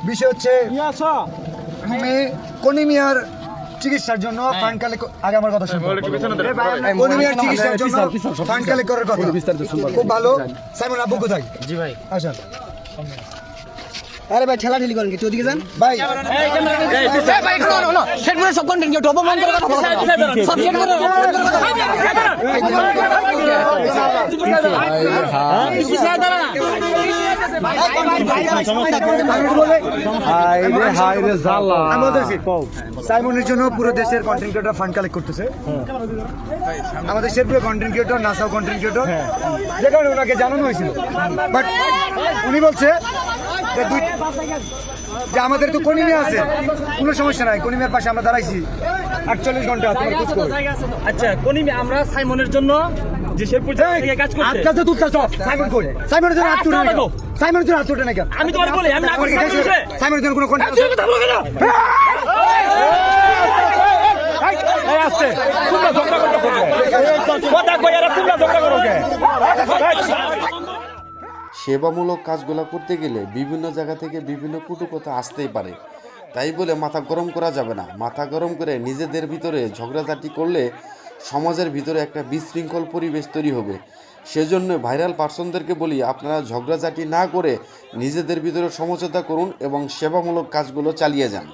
বিষয় হচ্ছে তুমি কনি মিয়ার চিকিৎসার জন্য ফান্ড কালেক্ট আগে আমার কথা শুনুন কনি মিয়ার চিকিৎসার জন্য ফান্ড কালেক্ট করার কথা খুব ভালো সাইমন আব্বু কোথায় জি ভাই আসেন আরে ভাই ঠেলা ঠেলি করেন কি ওদিকে যান ভাই ভাই শোনো সেট করে সব কন্টেন্ট কেউ অপমান করে কথা বলো সব সেট করে সাইমনের জন্য পুরো দেশের কন্টেন্ট ক্রিয়েটর ফান্ড কালেক্ট করতেছে আমাদের শেরপুরে কন্টেন্ট ক্রিয়েটর নাসাও কন্টেন্ট ক্রিয়েটর যে কারণে ওনাকে জানানো হয়েছিল বাট উনি বলছে যে আমাদের তো কনিমিয়া আছে কোনো সমস্যা নাই কনিমিয়ার পাশে আমরা দাঁড়াইছি 48 ঘন্টা তোমার খোঁজ করো আচ্ছা কনিমিয়া আমরা সাইমনের জন্য যে শেরপুর থেকে কাজ করতে আচ্ছা তো তুলতাছ সাইমন কই সাইমনের জন্য হাত তুলে নাও সাইমনের জন্য হাত তুলে নাও আমি তো বলি আমি না করি সাইমনের জন্য কোনো কন্টেন্ট আছে এই আস্তে তোমরা ঝগড়া করতে কথা কই আর তোমরা ঝগড়া করো কে সেবামূলক কাজগুলো করতে গেলে বিভিন্ন জায়গা থেকে বিভিন্ন কটু কথা আসতেই পারে, তাই বলে মাথা গরম করা যাবে না। মাথা গরম করে নিজেদের ভিতরে ঝগড়াঝাটি করলে সমাজের ভিতরে একটা বিশৃঙ্খল পরিবেশ তৈরি হবে। সেজন্য ভাইরাল পার্সনদেরকে বলি, আপনারা ঝগড়াঝাটি না করে নিজেদের ভিতরে সমঝোতা করুন এবং সেবামূলক কাজগুলো চালিয়ে যান।